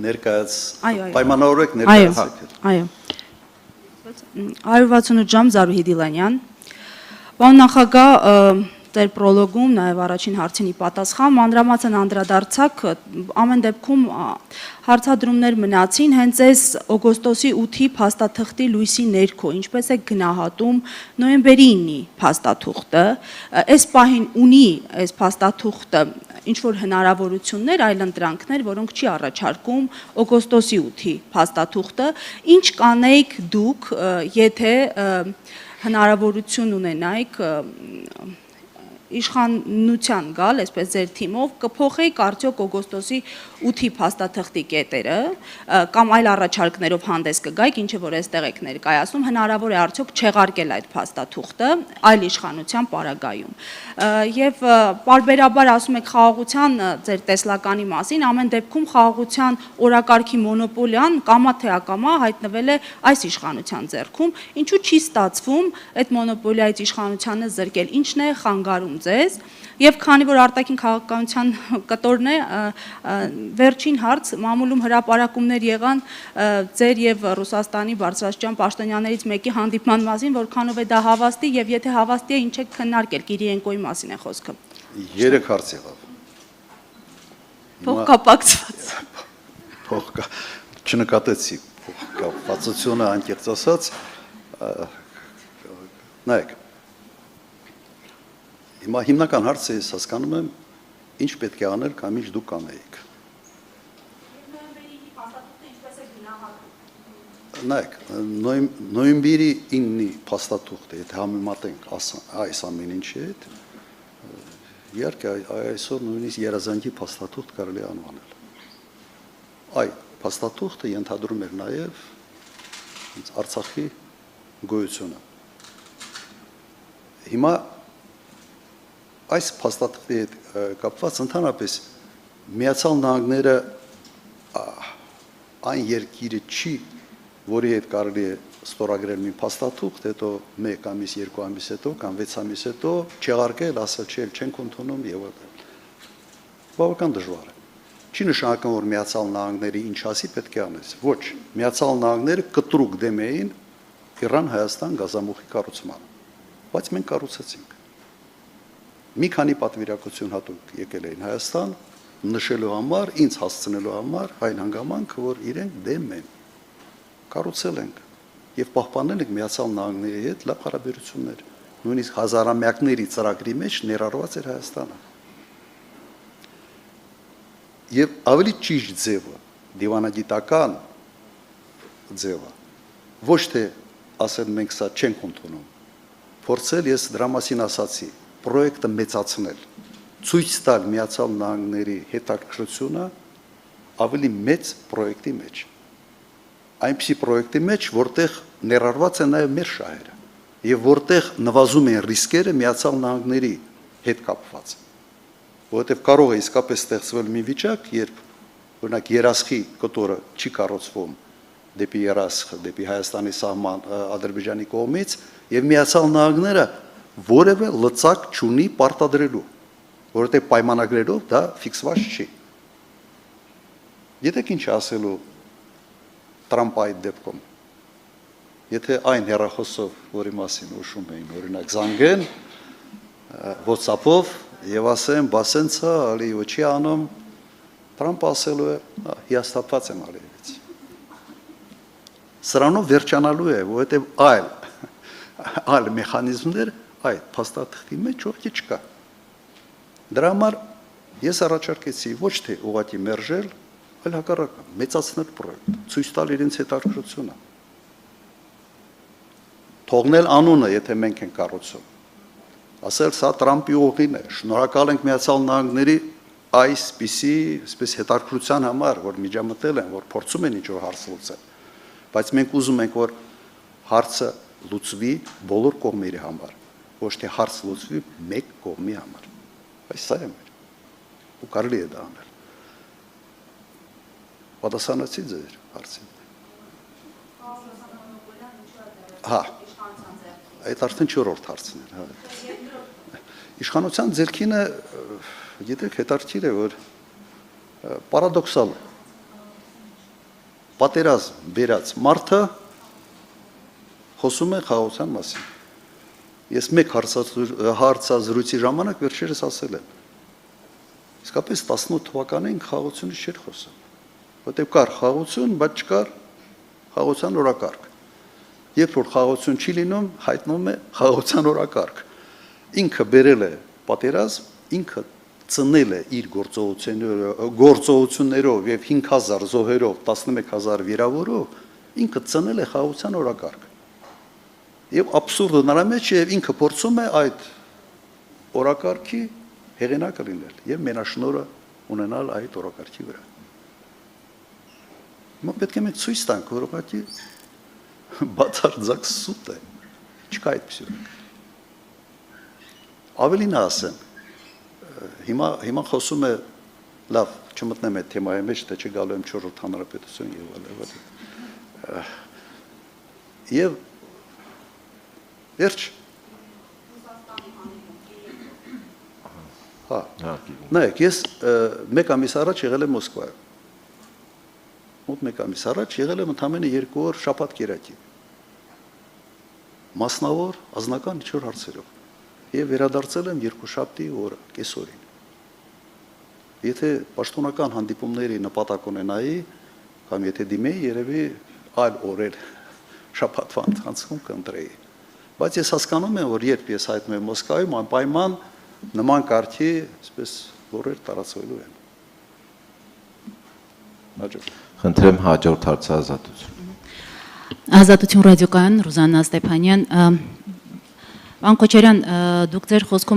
ներկայաց պայմանավորեք ներկայացեք։ Այո։ 168 ժամ Զարուհի Դիլանյան։ Պարոն նախագահ, Ձեր պրոլոգում, նաև առաջին հարցինի պատասխան, մանրամասն անդրադարձակ, ամեն դեպքում հարցադրումներ մնացին հենց այս օգոստոսի 8-ի փաստաթղթի լույսի ներքո, ինչպես է գնահատում նոյեմբերի 9-ի փաստաթուղթը, այս պահին ունի այս փաստաթուղթը ինչ-որ հնարավորություններ, այլընտրանքներ, որոնք չի առաջարկում օգոստոսի 8-ի փաստաթուղթը, ինչ կանեիք դուք, եթե հնարավորություն ունենայիք իշխանության գալ, այսպես ձեր թիմով, կփոխեիք արդյոք օգոստոսի 8-ի փաստաթղթի կետերը, կամ այլ առաջարկներով հանդես կգայիք, ինչը որ այստեղ եք ներկայացնում, հնարավոր է արդյոք չեղարկել այդ փաստաթուղթը այլ իշխանության պարագայում։ Եվ պարբերաբար ասում եք խաղաղության ձեր տեսլականի մասին, ամեն դեպքում խաղաղության օրակարգի մոնոպոլիան կամա թե ակամա հայտնվել է այս իշխանության ձեռքում, ինչու չի ստացվում այդ մոնոպոլիայից իշխանությանը զրկել, ինչն է խանգարում ձեզ, եւ քանի որ արտաքին քաղաքականության կտորն է, վերջին հարց, մամուլում հրապարակումներ եղան ձեր եւ Ռուսաստանի բարձրաստիճան պաշտոնյաներից մեկի հանդիպման մասին, որքանով է դա հավաստի եւ եթե հավաստի է, ինչ եք քննարկել, Կիրիենկոյի մասին է խոսքը։ 3 հարց եղավ։ Փոխկապակցված։ Չնկատեցի փոխկապվածությունը անկեղծ ասած, նայեք։ Հիմա հիմնական հարցը ես հասկանում եմ, ինչ պետք է անել, կամ ինչ դուք կանեիք։ Նայեք, նոյեմբերի 9-ի փաստաթուղթը, եթե համեմատենք այս ամեն ինչի հետ, իհարկե այսօր նույնիսկ երազանքի փաստաթուղթ կարելի է անվանել։ Այդ փաստաթուղթը ենթադրում էր նաև Արցախի գոյությունը։ Հիմա այս փաստաթղթի հետ կապված ընդհանրապես Միացյալ Նահանգները այն երկիրը չի, որի հետ կարելի է ստորագրել մի փաստաթուղթ, հետո 1 ամիս, 2 ամիս հետո կամ 6 ամիս հետո չեղարկել, ասել չէ, չենք ընդունում եւ այլն։ Բավական դժվար է։ Չի նշանակում, որ Միացյալ Նահանգների ինչ ասի պետք է անես։ Ոչ, Միացյալ Նահանգները կտրուկ դեմ էին Իրան-Հայաստան գազամուխի կառուցմանը, բայց մենք կառուցեցինք։ Մի քանի պատվիրակություն հատուկ եկել էին Հայաստան, նշելու համար, ինձ հասցնելու համար այն հանգամանքը, որ իրենք դեմ են, կառուցել ենք եւ պահպանել ենք Միացյալ Նահանգների հետ լավ հարաբերություններ, նույնիսկ հազարամյակների ծրագրի մեջ ներառված էր Հայաստանը։ Եվ ավելի ճիշտ ձևը, դիվանագիտական ձևը, ոչ թե ասել մենք սա չենք ընդունում, փորձել ես դրա մասին ասացի, պրոյեկտը մեծացնել, ցույց տալ Միացյալ Նահանգների հետաքրքրությունը ավելի մեծ պրոյեկտի մեջ։ Այնպիսի պրոյեկտի մեջ, որտեղ ներառված են նաև մեր շահերը եւ որտեղ նվազում են ռիսկերը Միացյալ Նահանգների հետ կապված։ Որովհետեւ կարող է իսկապես ստեղծվել մի վիճակ, երբ օրինակ Երասխի կտորը չի կառուցվում դեպի Երասխ, դեպի Հայաստանի սահման Ադրբեջանի կողմից եւ Միացյալ Նահանգները որևէ լծակ չունի պարտադրելու, որովհետև պայմանագրերով դա ֆիքսված չի։ Գիտեք ինչ ասելու Տրամպը այդ դեպքում, եթե այն հեռախոսով, որի մասին ուշում էին, օրինակ զանգեն, WhatsApp-ով եւ ասեն, բասենցա, ալի ոչի անում, Տրամպը ասելու է, հիասթափված եմ ալիևից։ Սրանով վերջանալու է, որովհետև այլ մեխանիզմներ այդ փաստաթղթի մեջ ոչինչ չկա։ Դրա համար ես առաջարկեցի ոչ թե ուղղակի մերժել, այլ հակառակը, մեծացնել պրոյեկտը, ցույց տալ իրենց հետաքրքրությունը։ Թողնել անունը, եթե մենք ենք կառուցում։ Ասել սա Տրամպի ուղին է, շնորհակալ ենք Միացյալ Նահանգների այսպես հետաքրքրության համար, որ միջամտել են, որ փորձում են ինչ-որ հարց լուծել։ Բայց մենք ուզում ենք, որ հարցը լուծվի բոլոր կողմերի համար, ոչ թե հարց լուծվի մեկ կողմի համար։ Բայց սա է մեր։ Ու կարելի է դա անել։ Պատասխանեցի ձեր հարցին։ Հա։ Այդ արդեն 4-րդ հարցն էր, հա։ Իշխանության ձեռքինը, գիտեք, հետաքրքիր է, որ պարադոքսալ է։ պատերազմ բերած մարդը խոսում է խաղաղության մասին։ Ես մեկ հարցազրույցի ժամանակ վերջերս ասել եմ, իսկապես 18 թվականին խաղաղությունից չէր խոսում, որտեղ կար խաղաղություն, բայց չկար խաղաղության օրակարգ։ Երբ որ խաղաղություն չի լինում, հայտնվում է խաղաղության օրակարգ։ Ինքը բերել է պատերազմ, ինքը ծնել է իր գործողություններով եւ 5000 զոհերով, 11000 վիրավորով, ինքը ծնել է խաղաղության օրակարգ։ Եվ абսուրդը նրա մեջ է, ինքը փորձում է այդ օրակարգի հեղինակը լինել եւ մենաշնորհը ունենալ այդ օրակարգի վրա։ Հիմա պետք է մենք ցույց տանք, որ ուղղակի բացարձակ սուտ է, չկա այդպես։ Ավելին ասեմ, հիմա խոսում է, լավ, չմտնեմ այդ թեմայի մեջ, թե չգալու եմ 4-րդ հանրապետություն եւ այլն։ Եվ վերջ։ Հա։ Նայեք, ես մեկ ամիս առաջ եղել եմ Մոսկվայում։ Մոտ մեկ ամիս առաջ եղել եմ ընդամենը 2 օր շաբաթ կիրակի։ Մասնավոր ազնական ինչ-որ հարցերով։ Եվ վերադարձել եմ երկուշաբթի օրը, կեսօրին։ Եթե պաշտոնական հանդիպումների նպատակ ունենայի, կամ եթե դիմեի, երևի այլ օրեր շաբաթվա ընթացքում կընտրեի։ Բայց ես հասկանում եմ, որ երբ ես հայտնվում եմ Մոսկվայում, անպայման նման կարգի, այսպես որեր տարածվելու են։ Խնդրեմ հաջորդ հարցը Ազատություն։ Ազատություն ռադիոկայան Ռուզաննա Ստեփանյան, Պարոն Քոչարյան, դուք ձեր խոսքում